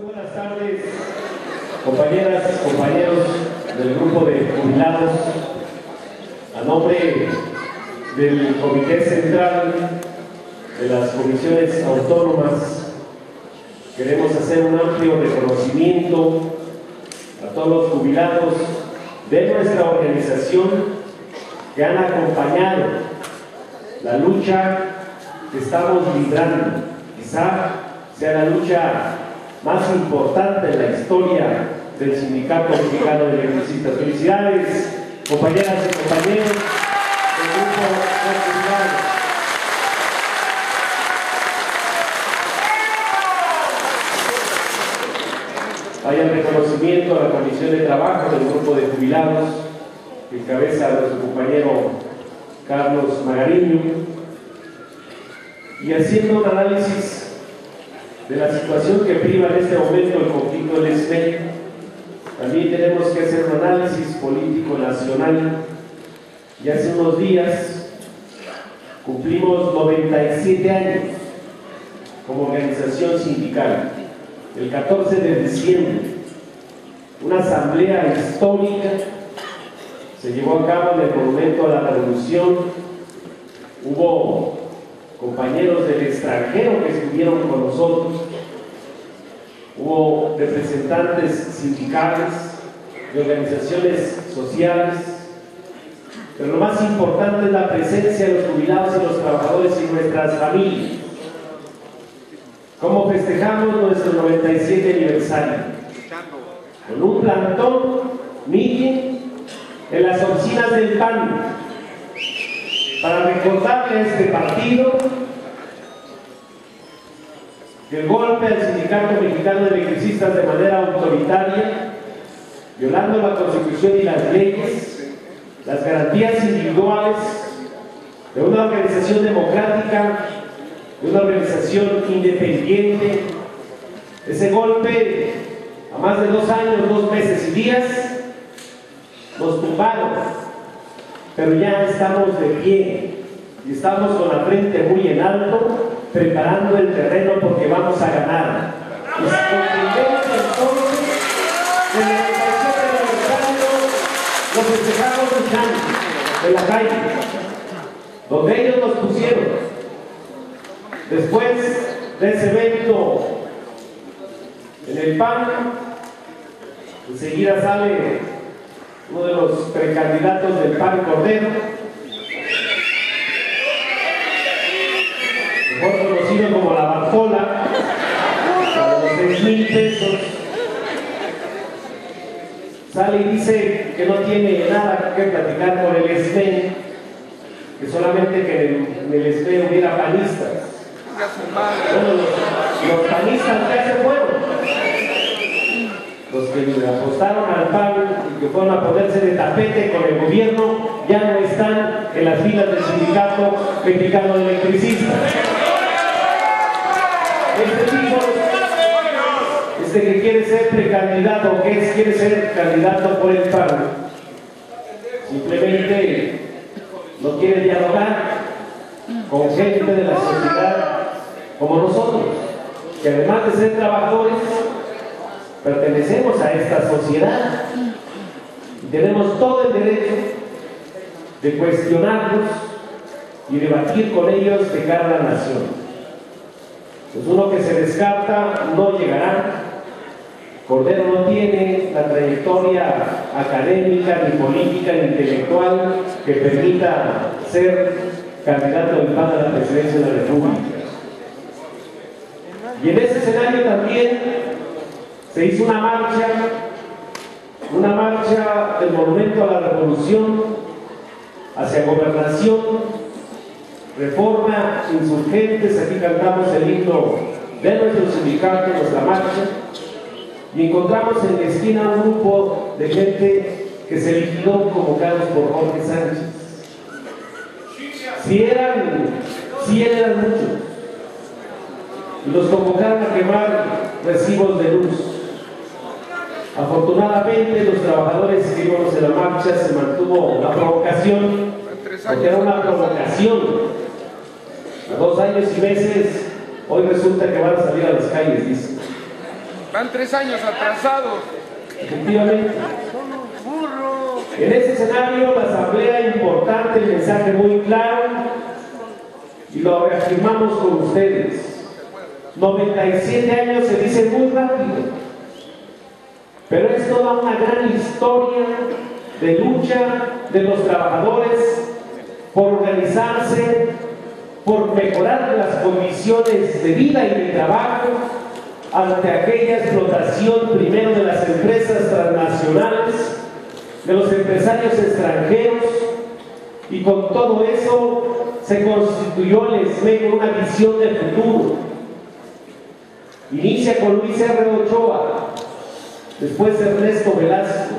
Buenas tardes, compañeras, compañeros del grupo de jubilados. A nombre del Comité Central de las Comisiones Autónomas, queremos hacer un amplio reconocimiento a todos los jubilados de nuestra organización que han acompañado la lucha que estamos librando. Quizá sea la lucha más importante de la historia del Sindicato Mexicano de Electricistas. Felicidades, compañeras y compañeros del grupo de jubilados. Vaya reconocimiento a la Comisión de Trabajo del grupo de jubilados que encabeza nuestro compañero Carlos Magariño, y haciendo un análisis de la situación que priva en este momento el conflicto del SME. También tenemos que hacer un análisis político nacional, y hace unos días cumplimos 97 años como organización sindical. El 14 de diciembre, una asamblea histórica se llevó a cabo en el Monumento a la Revolución. Hubo compañeros del extranjero que estuvieron con nosotros, hubo representantes sindicales, de organizaciones sociales, pero lo más importante es la presencia de los jubilados y los trabajadores y nuestras familias. ¿Cómo festejamos nuestro 97 aniversario? Con un plantón, meeting en las oficinas del PAN, para recordarle a este partido que el golpe al Sindicato Mexicano de Electricistas de manera autoritaria, violando la Constitución y las leyes, las garantías individuales de una organización democrática, de una organización independiente, ese golpe a más de 2 años, 2 meses y días, nos tumbaron. Pero ya estamos de pie y estamos con la frente muy en alto, preparando el terreno porque vamos a ganar. Y si comprendemos entonces el 97 aniversario, lo festejamos luchando en la calle, donde ellos nos pusieron. Después de ese evento en el PAN, enseguida sale uno de los precandidatos del PAN, Cordero, mejor conocido como la Bartola, de los 6,000 pesos, sale y dice que no tiene nada que platicar con el SME, que solamente que en el SME hubiera panistas. Bueno, los panistas ya se fueron. Los que le apostaron al PAN y que fueron a ponerse de tapete con el gobierno ya no están en las filas del Sindicato Mexicano de Electricistas. Este tipo, que quiere ser precandidato, o que quiere ser candidato por el PAN, simplemente no quiere dialogar con gente de la sociedad como nosotros, que además de ser trabajadores, pertenecemos a esta sociedad y tenemos todo el derecho de cuestionarlos y debatir con ellos de cara a la nación. Pues uno que se descarta no llegará. Cordero no tiene la trayectoria académica, ni política, ni intelectual que permita ser candidato del PAN a la presidencia de la República. Y en ese escenario también se hizo una marcha del Monumento a la Revolución hacia Gobernación, Reforma, Insurgentes. Aquí cantamos el himno de nuestro sindicato, nuestra marcha, y encontramos en la esquina un grupo de gente que se liquidó convocados por Jorge Sánchez. Si eran muchos, y los convocaron a quemar recibos de luz. Afortunadamente, los trabajadores que íbamos en la marcha se mantuvo la provocación, porque era una provocación. A 2 años y meses, hoy resulta que van a salir a las calles, dice. Van 3 años atrasados. Efectivamente. En ese escenario, la Asamblea, importante, el mensaje muy claro, y lo reafirmamos con ustedes. 97 años se dice muy rápido, pero es toda una gran historia de lucha de los trabajadores por organizarse, por mejorar las condiciones de vida y de trabajo ante aquella explotación primero de las empresas transnacionales, de los empresarios extranjeros, y con todo eso se constituyó el ESME con una visión de futuro. Inicia con Luis R. Ochoa, después Ernesto Velasco,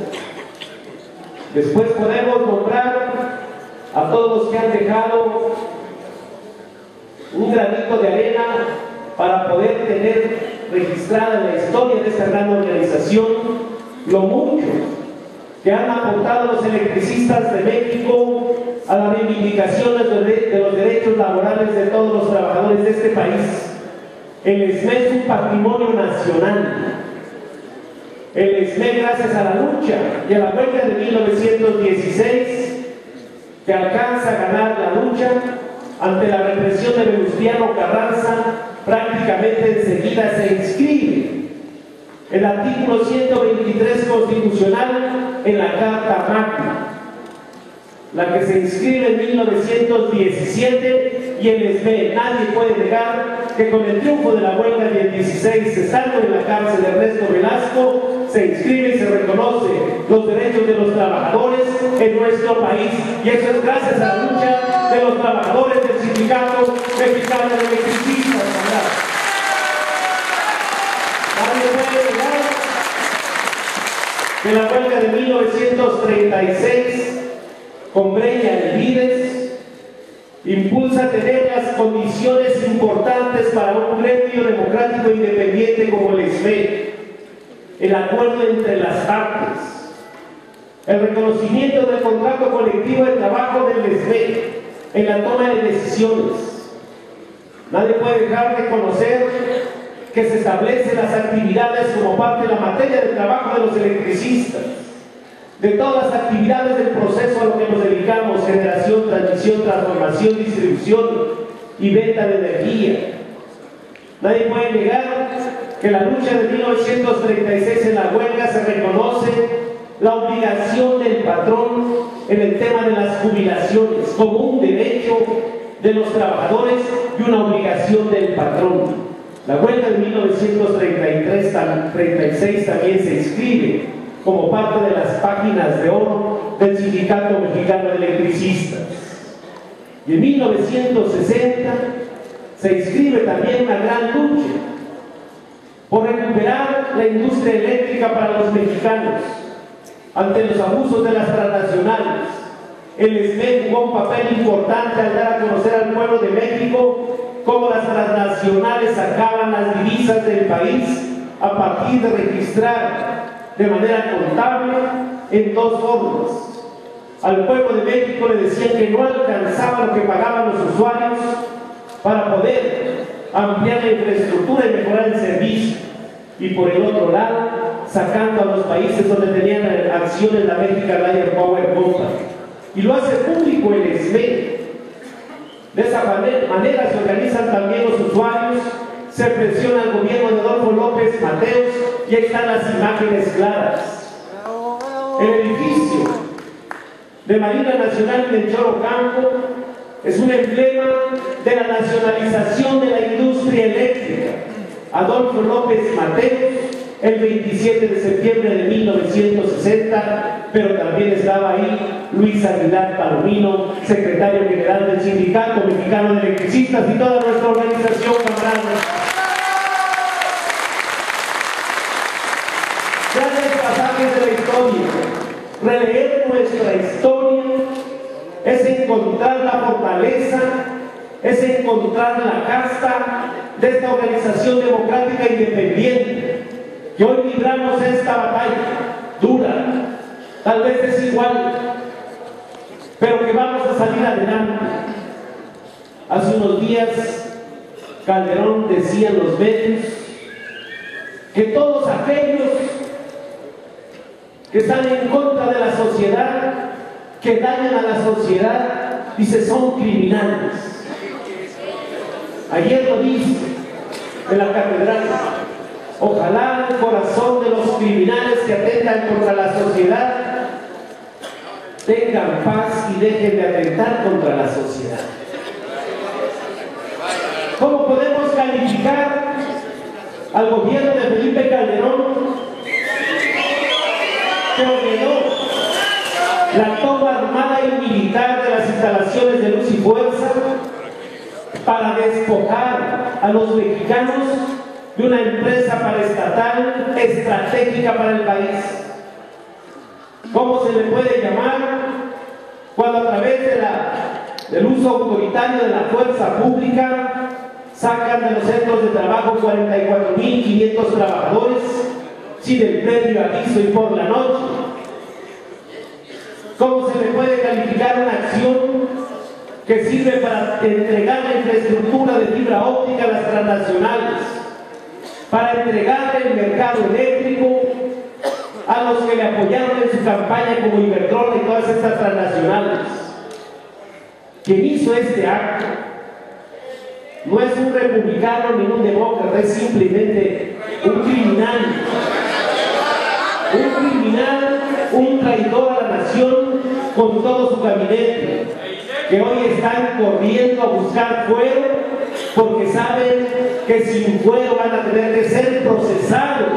después podemos nombrar a todos los que han dejado un granito de arena para poder tener registrada en la historia de esta gran organización lo mucho que han aportado los electricistas de México a la reivindicación de los derechos laborales de todos los trabajadores de este país. El ESME es un patrimonio nacional. El ESME, gracias a la lucha y a la huelga de 1916, que alcanza a ganar la lucha ante la represión de Venustiano Carranza, prácticamente enseguida se inscribe el artículo 123 constitucional en la Carta Magna, la que se inscribe en 1917, y el ESME, nadie puede negar que con el triunfo de la huelga del 16, estando en la cárcel de Ernesto Velasco, se inscribe y se reconoce los derechos de los trabajadores en nuestro país, y eso es gracias a la lucha de los trabajadores del Sindicato Mexicano de Electricistas. Nadie puede negar que la huelga de 1936 con Breña y Vides impulsa a tener las condiciones importantes para un gremio democrático independiente como el ESME, el acuerdo entre las partes, el reconocimiento del contrato colectivo de trabajo del ESME en la toma de decisiones. Nadie puede dejar de conocer que se establecen las actividades como parte de la materia de trabajo de los electricistas, de todas las actividades del proceso a lo que nos dedicamos: generación, transmisión, transformación, distribución y venta de energía. Nadie puede negar que la lucha de 1936 en la huelga se reconoce la obligación del patrón en el tema de las jubilaciones como un derecho de los trabajadores y una obligación del patrón. La huelga de 1936 también se inscribe como parte de las páginas de oro del Sindicato Mexicano de Electricistas. Y en 1960 se inscribe también una gran lucha por recuperar la industria eléctrica para los mexicanos ante los abusos de las transnacionales. El ESME jugó un papel importante al dar a conocer al pueblo de México cómo las transnacionales sacaban las divisas del país a partir de registrar de manera contable en dos formas. Al pueblo de México le decían que no alcanzaba lo que pagaban los usuarios para poder ampliar la infraestructura y mejorar el servicio, y por el otro lado sacando a los países donde tenían acciones la American Light Power Company, y lo hace público el ESME. De esa manera se organizan también los usuarios, se presiona al gobierno de Adolfo López Mateos, y ahí están las imágenes claras. El edificio de Marina Nacional Melchor Ocampo es un emblema de la nacionalización de la industria eléctrica. Adolfo López Mateos, el 27 de septiembre de 1960, pero también estaba ahí Luis Aguilar Palomino, secretario general del Sindicato Mexicano de Electricistas, y toda nuestra organización, camaradas. Grandes pasajes de la historia. Releer nuestra historia es encontrar la fortaleza, es encontrar la casta de esta organización democrática independiente, que hoy libramos esta batalla dura, tal vez desigual, pero que vamos a salir adelante. Hace unos días Calderón decía en los medios que todos aquellos que están en contra de la sociedad, que dañan a la sociedad, dice, son criminales. Ayer lo dice en la catedral. Ojalá el corazón de los criminales que atentan contra la sociedad tengan paz y dejen de atentar contra la sociedad. ¿Cómo podemos calificar al gobierno de Felipe Calderón, que ordenó la toma armada y militar de las instalaciones de Luz y Fuerza para despojar a los mexicanos de una empresa paraestatal estratégica para el país? ¿Cómo se le puede llamar cuando a través del uso autoritario de la fuerza pública sacan de los centros de trabajo 44.500 trabajadores sin el previo aviso y por la noche? ¿Cómo se le puede calificar una acción que sirve para entregar la infraestructura de fibra óptica a las transnacionales, para entregar el mercado eléctrico a los que le apoyaron en su campaña como Iberdrola y todas estas transnacionales? Quien hizo este acto no es un republicano ni un demócrata, es simplemente un criminal, un traidor a la nación con todo su gabinete, que hoy están corriendo a buscar fuero porque saben que sin fuero van a tener que ser procesados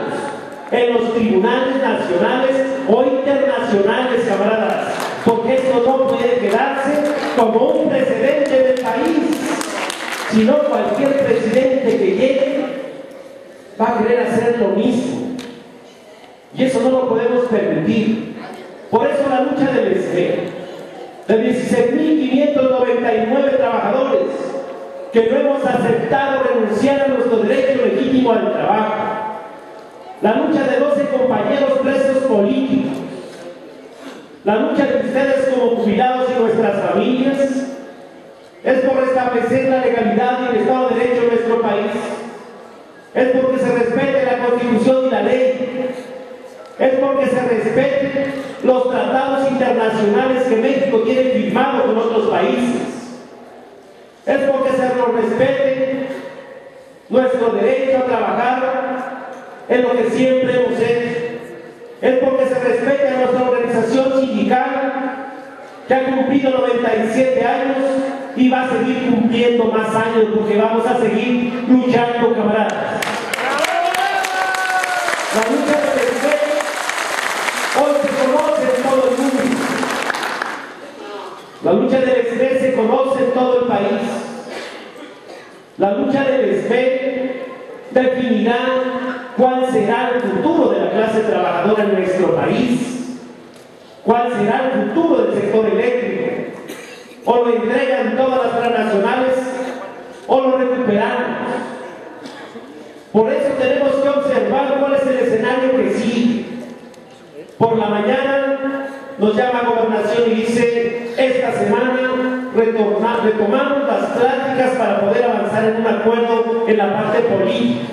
en los tribunales nacionales o internacionales, camaradas, porque esto no puede quedarse como un precedente del país, sino cualquier presidente que llegue va a querer hacer lo mismo, y eso no lo podemos permitir. Por eso la lucha del SME, de 16.599 trabajadores que no hemos aceptado renunciar a nuestro derecho legítimo al trabajo, la lucha de 12 compañeros presos políticos, la lucha de ustedes como jubilados y nuestras familias, es por restablecer la legalidad y el Estado de Derecho en nuestro país, es porque se respete la Constitución y la ley, es porque se respeten los tratados internacionales que México tiene firmados con otros países, es porque se nos respete nuestro derecho a trabajar en lo que siempre hemos hecho, es porque se respete a nuestra organización sindical que ha cumplido 97 años y va a seguir cumpliendo más años, porque vamos a seguir luchando, camaradas. La lucha del SME hoy se conoce en todo el mundo. La lucha del SME se conoce en todo el país. La lucha del SME definirá cuál será el futuro de la clase trabajadora en nuestro país, cuál será el futuro del sector eléctrico. O lo entregan todas las transnacionales o lo recuperamos. Por eso tenemos que observar cuál es el escenario que sigue. Por la mañana nos llama Gobernación y dice: esta semana retomamos las pláticas para poder avanzar en un acuerdo en la parte política.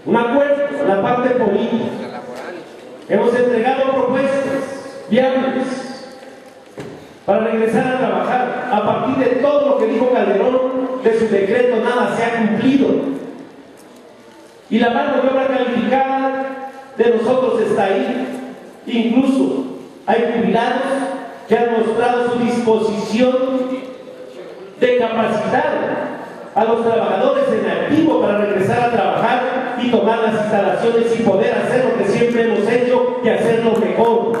Un acuerdo en la parte política. Hemos entregado propuestas viables para regresar a trabajar. A partir de todo lo que dijo Calderón de su decreto, nada se ha cumplido. Y la mano de obra calificada de nosotros está ahí. Incluso hay jubilados que han mostrado su disposición de capacitar a los trabajadores en activo para regresar a trabajar y tomar las instalaciones y poder hacer lo que siempre hemos hecho, y hacerlo mejor.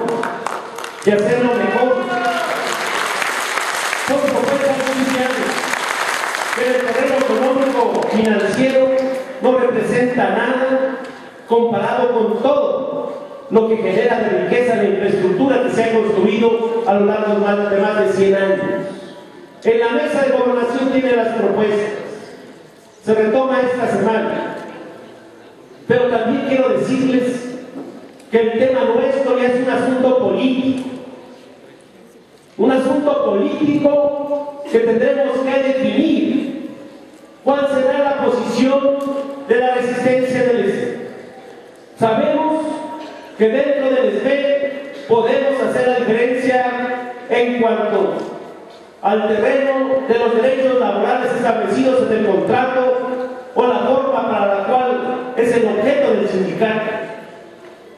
Y hacerlo mejor. Son propuestas muy grandes, pero el terreno económico financiero no representa nada comparado con todo lo que genera de riqueza la infraestructura que se ha construido a lo largo de más de 100 años. En la mesa de gobernación tiene las propuestas, se retoma esta semana, pero también quiero decirles que el tema nuestro ya es un asunto político. Un asunto político que tendremos que definir cuál será la posición de la resistencia del SME. Sabemos que dentro del SME podemos hacer la diferencia en cuanto al terreno de los derechos laborales establecidos en el contrato o la forma para la cual es el objeto del sindicato.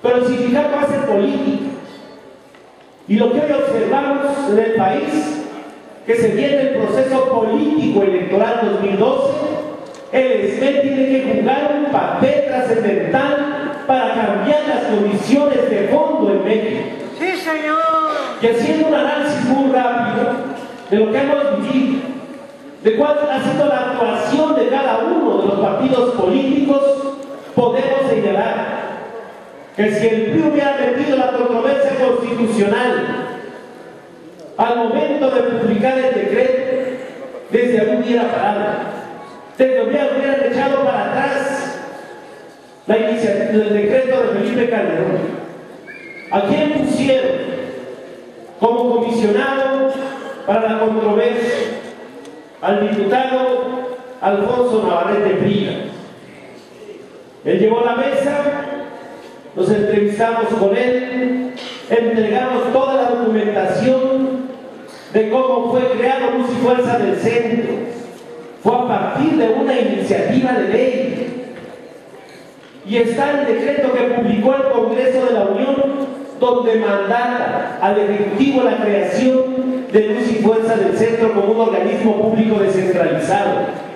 Pero el sindicato hace política. Y lo que hoy observamos en el país, que se viene el proceso político electoral 2012, el SME tiene que jugar un papel trascendental para cambiar las condiciones de fondo en México. ¡Sí, señor! Y haciendo un análisis muy rápido de lo que hemos vivido, de cuál ha sido la actuación de cada uno de los partidos políticos, podemos señalar que si el PRI hubiera metido la controversia constitucional al momento de publicar el decreto, desde ahí hubiera parado, desde ahí hubieran echado para atrás la iniciativa del decreto de Felipe Calderón. ¿A quién pusieron como comisionado para la controversia? Al diputado Alfonso Navarrete Priga. Él llegó a la mesa, nos entrevistamos con él, entregamos toda la documentación de cómo fue creado Luz y Fuerza del Centro. Fue a partir de una iniciativa de ley. Y está el decreto que publicó el Congreso de la Unión, donde mandata al Ejecutivo la creación de Luz y Fuerza del Centro como un organismo público descentralizado.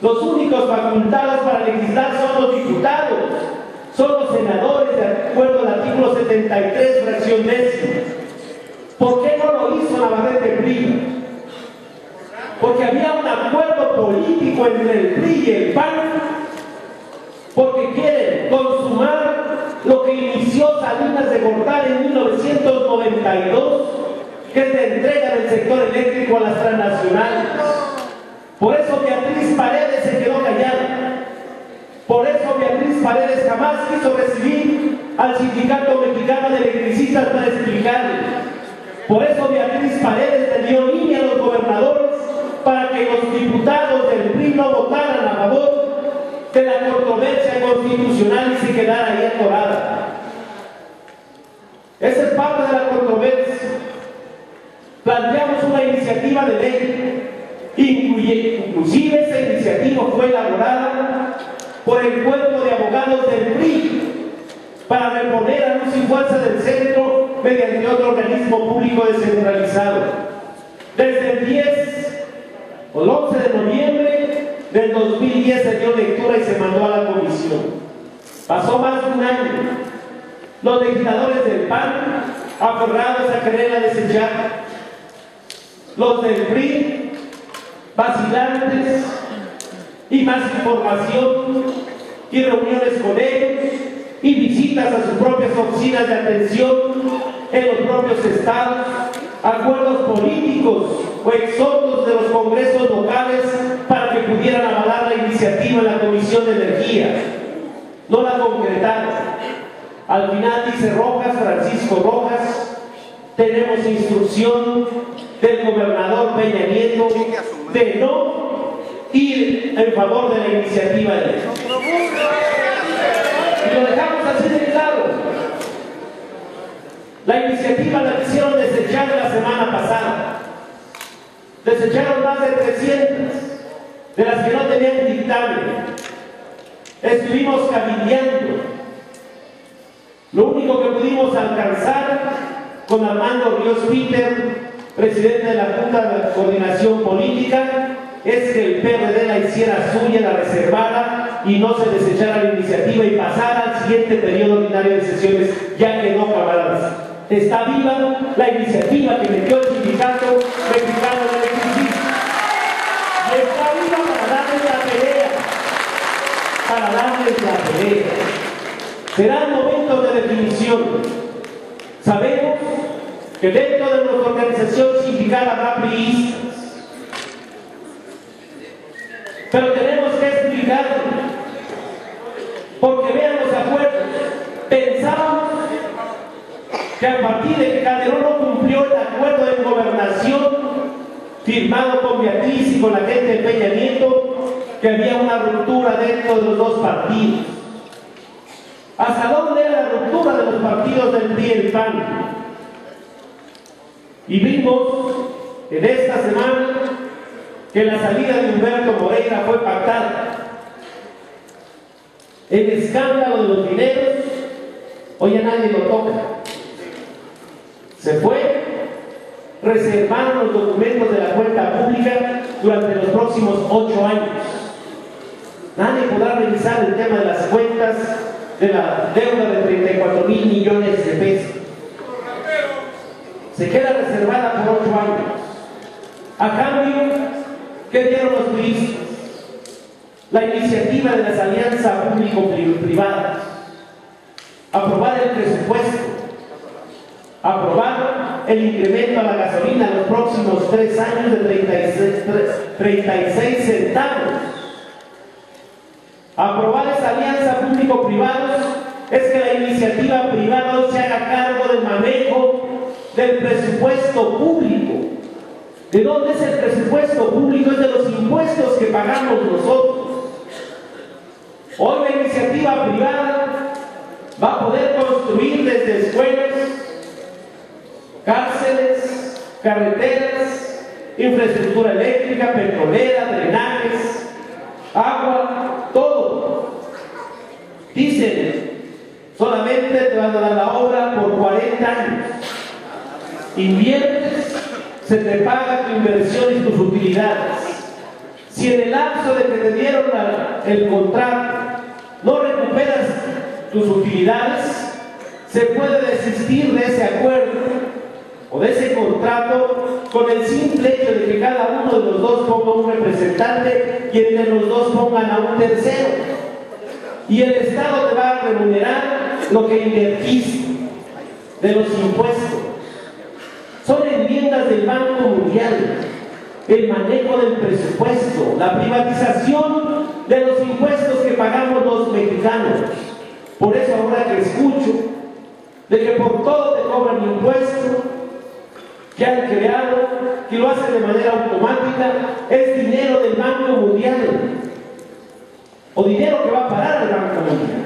Los únicos facultados para legislar son los diputados, son los senadores, de acuerdo al artículo 73, fracción décima. ¿Por qué no lo hizo Navarrete Priga? Porque había un acuerdo político entre el PRI y el PAN, porque quieren consumar lo que inició Salinas de Gortari en 1992, que es la entrega del sector eléctrico a las transnacionales. Por eso Beatriz Paredes se quedó callada. Por eso Beatriz Paredes jamás quiso recibir al Sindicato Mexicano de Electricistas para explicarle. Por eso Beatriz Paredes le dio línea a los gobernadores para que los diputados del PRI no votaran a favor de la controversia constitucional y se quedara ahí atorada. Esa es parte de la controversia. Planteamos una iniciativa de ley, inclusive esa iniciativa fue elaborada por el cuerpo de abogados del PRI para reponer a Luz y Fuerza del Centro mediante otro organismo público descentralizado. Desde el 10 o el 11 de noviembre del 2010 se dio lectura y se mandó a la comisión. Pasó más de un año. Los legisladores del PAN aferrados a quererla desechar. Los del PRI vacilantes, y más información y reuniones con ellos y visitas a sus propias oficinas de atención en los propios estados, acuerdos políticos o exhortos de los congresos locales para que pudieran avalar la iniciativa en la Comisión de Energía. No la concretaron. Al final dice Rojas, Francisco Rojas, tenemos instrucción del gobernador Peña Nieto de no ir en favor de la iniciativa de ley. Y lo dejamos así de claro. La iniciativa la quisieron desechar la semana pasada. Desecharon más de 300, de las que no tenían dictamen. Estuvimos cabildeando. Lo único que pudimos alcanzar con Armando Ríos Peter, presidente de la Junta de Coordinación Política, es que el PRD la hiciera suya, la reservara y no se desechara la iniciativa y pasara al siguiente periodo ordinario de sesiones, ya que no, camaradas. Está viva la iniciativa que metió el Sindicato Mexicano de Electricistas. Y está viva para darles la pelea. Para darles la pelea. Serán momentos de definición. Sabemos que dentro de nuestra organización sindical habrá priistas. Pero tenemos que explicarlo, porque vean los acuerdos. Pensábamos que a partir de que Calderón no cumplió el acuerdo de gobernación firmado con Beatriz y con la gente de Peña Nieto, que había una ruptura dentro de los dos partidos. ¿Hasta dónde era la ruptura de los partidos del PRI y el PAN? Y vimos en esta semana que la salida de Humberto Moreira fue pactada. El escándalo de los dineros, hoy a nadie lo toca. Se fue, reservaron los documentos de la cuenta pública durante los próximos 8 años. Nadie podrá revisar el tema de las cuentas de la deuda de 34,000 millones de pesos. Se queda reservada por 8 años. A cambio, ¿qué dieron los turistas? La iniciativa de las alianzas público-privadas, aprobar el presupuesto, aprobar el incremento a la gasolina en los próximos 3 años de 36 centavos. Aprobar esa alianza público-privados es que la iniciativa privada se haga cargo del manejo del presupuesto público. ¿De dónde es el presupuesto público? Es de los impuestos que pagamos nosotros. Hoy la iniciativa privada va a poder construir desde escuelas, cárceles, carreteras, infraestructura eléctrica, petrolera, drenajes, agua, todo. Dicen, solamente te van a dar la obra por 40 años. Inviertes, se te paga tu inversión y tus utilidades. Si en el lapso de que te dieron el contrato no recuperas tus utilidades, se puede desistir de ese acuerdo o de ese contrato con el simple hecho de que cada uno de los dos ponga un representante y entre los dos pongan a un tercero. Y el Estado te va a remunerar lo que invertiste de los impuestos. Son enmiendas del Banco Mundial, el manejo del presupuesto, la privatización de los impuestos que pagamos los mexicanos. Por eso ahora que escucho de que por todo te cobran impuestos que han creado, que lo hacen de manera automática, es dinero del Banco Mundial o dinero que va a parar al Banco Mundial.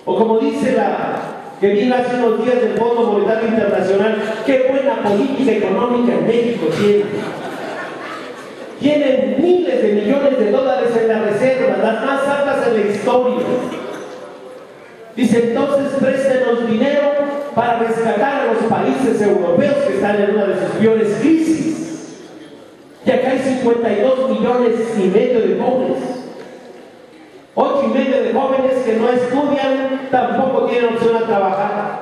O como dice la que vino hace unos días del Fondo Monetario Internacional, qué buena política económica en México tiene. Tienen miles de millones de dólares en la reserva, las más altas en la historia. Dice, entonces préstenos dinero para rescatar a los países europeos que están en una de sus peores crisis. Y acá hay 52,5 millones de jóvenes. 8,5 de jóvenes que no estudian, tampoco tienen opción a trabajar.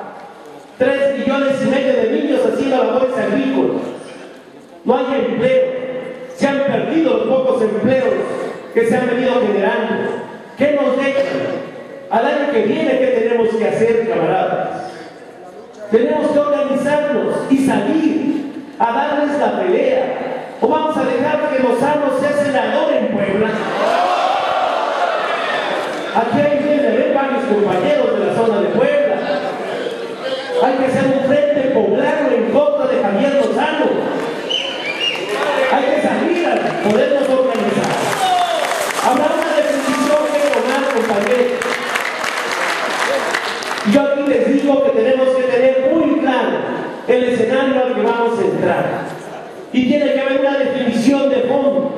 3,5 millones de niños haciendo labores agrícolas. No hay empleo. Se han perdido los pocos empleos que se han venido generando. ¿Qué nos dejan? Al año que viene, ¿qué tenemos que hacer, camaradas? Tenemos que organizarnos y salir a darles la pelea. ¿O vamos a dejar que Lozano sea senador en Puebla? Aquí hay varios compañeros de la zona de Puebla. Hay que hacer un frente poblano en contra de Javier Lozano. Hay que salir a podernos organizar. Habrá una definición que tomar, compañeros. Yo aquí les digo que tenemos que tener muy claro el escenario al que vamos a entrar. Y tiene que haber una definición de fondo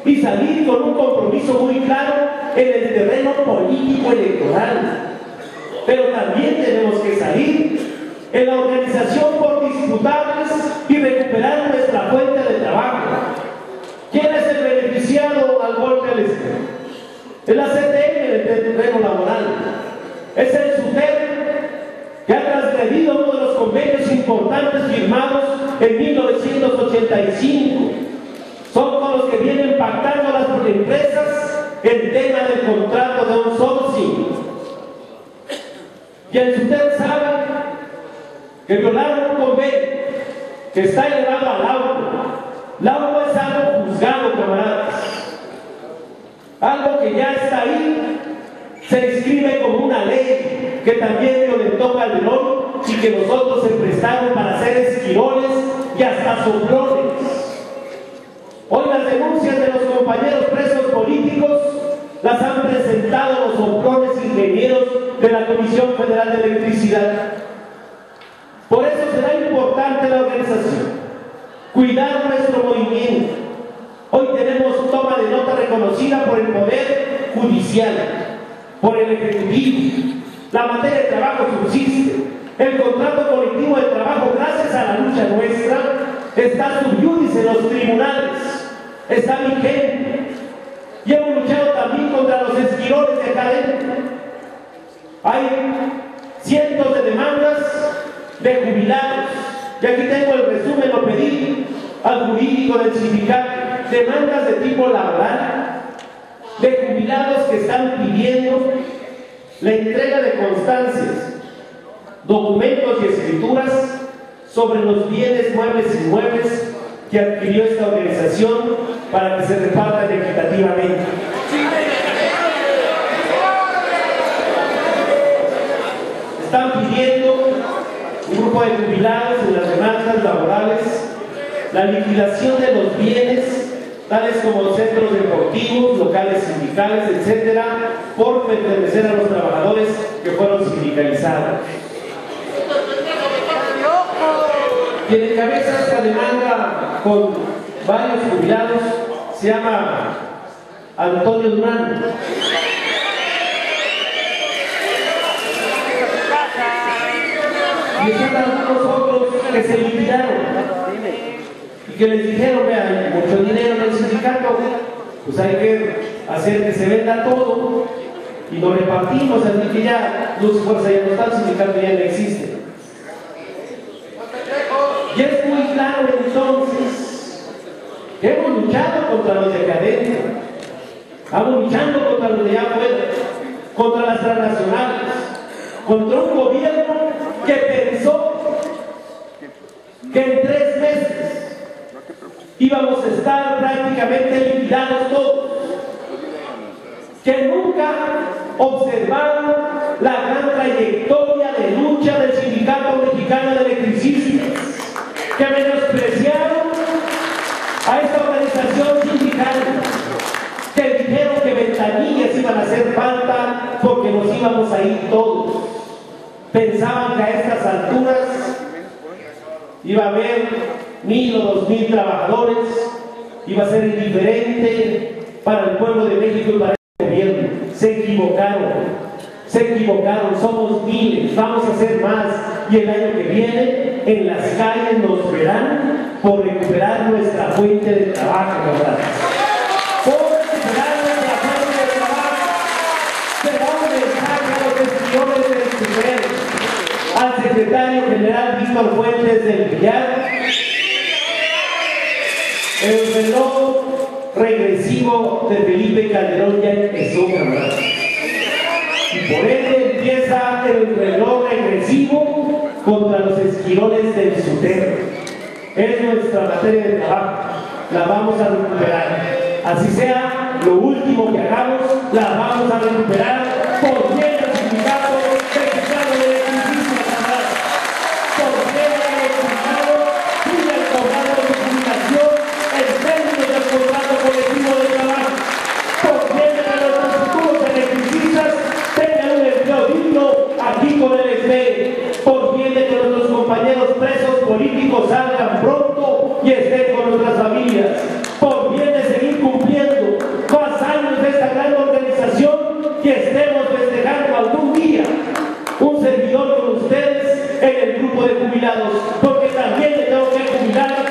y salir con un compromiso muy claro en el terreno político electoral. Pero también tenemos que salir en la organización por disputables y recuperar nuestra fuente de trabajo. ¿Quién es el beneficiado al golpe al Estado? Es la CTM en el terreno laboral. Es el SUTEP, que ha transgredido uno de los convenios importantes firmados en 1985. Son con los que vienen pactando las empresas el tema del contrato de outsourcing. Y el SUTEP sabe que violaron un convenio que está elevado al laudo. Laudo es algo juzgado, camaradas. Algo que ya está ahí, se inscribe como una ley que también violentó Calderón y que nosotros se prestaron para hacer esquiroles y hasta soplones. Hoy las denuncias de los compañeros presos políticos las han presentado los soplones ingenieros de la Comisión Federal de Electricidad. Por eso será importante la organización, cuidar nuestro movimiento. Hoy tenemos toma de nota reconocida por el Poder Judicial, por el Ejecutivo. La materia de trabajo subsiste. El contrato colectivo de trabajo, gracias a la lucha nuestra, está sub iudice en los tribunales, está vigente. Y hemos luchado también contra los esquirones de cadena. Hay cientos de demandas de jubilados. Y aquí tengo el resumen, lo pedí al jurídico del sindicato. Demandas de tipo laboral, de jubilados que están pidiendo la entrega de constancias, documentos y escrituras sobre los bienes muebles e inmuebles que adquirió esta organización para que se repartan equitativamente. Están pidiendo un grupo de jubilados en las demandas laborales la liquidación de los bienes tales como centros deportivos, locales sindicales, etcétera, por pertenecer a los trabajadores que fueron sindicalizados. Quien encabeza esta demanda con varios jubilados se llama Antonio Durán. Y están algunos otros que se liquidaron y que les dijeron: vean, hay mucho dinero en el sindicato, pues hay que hacer que se venda todo y nos repartimos, así que ya Luz y Fuerza ya no está, el sindicato ya no existe. Y es muy claro entonces que hemos luchado contra los de cadena, estamos luchando contra los de allá afuera, contra las transnacionales, contra un gobierno que pensó que en 3 meses íbamos a estar prácticamente liquidados todos, que nunca observaron la gran trayectoria de lucha del Sindicato Mexicano de Electricistas, que menospreciaron a esta organización sindical, que dijeron que ventanillas iban a hacer falta porque nos íbamos a ir todos. Pensaban que a estas alturas iba a haber 1,000 o 2,000 trabajadores, iba a ser indiferente para el pueblo de México y para el gobierno. Se equivocaron, somos miles, vamos a hacer más, y el año que viene en las calles nos verán por recuperar nuestra fuente de trabajo, ¿verdad? Por recuperar nuestra fuente de trabajo. Será un mensaje a los escritores del Supremo, al secretario general Víctor Fuentes del Villar. El reloj regresivo de Felipe Calderón ya empezó, ¿verdad? Y por ende empieza el reloj regresivo contra los esquirones del Sutero. Es nuestra materia de trabajo, la vamos a recuperar. Así sea lo último que hagamos, la vamos a recuperar por bien del Sindicato Mexicano de Electricistas, por bien del Sindicato y del programa de jubilación en términos del contrato colectivo de trabajo, por bien de que nuestros futuros electricistas tengan un empleo digno aquí con el SB, por bien de que nuestros compañeros presos políticos salgan pronto y estén con nuestras familias, por bien de seguir cumpliendo más años de esta gran organización, que estemos festejando algún día un servidor con ustedes en el grupo de jubilados, porque también le tengo que jubilar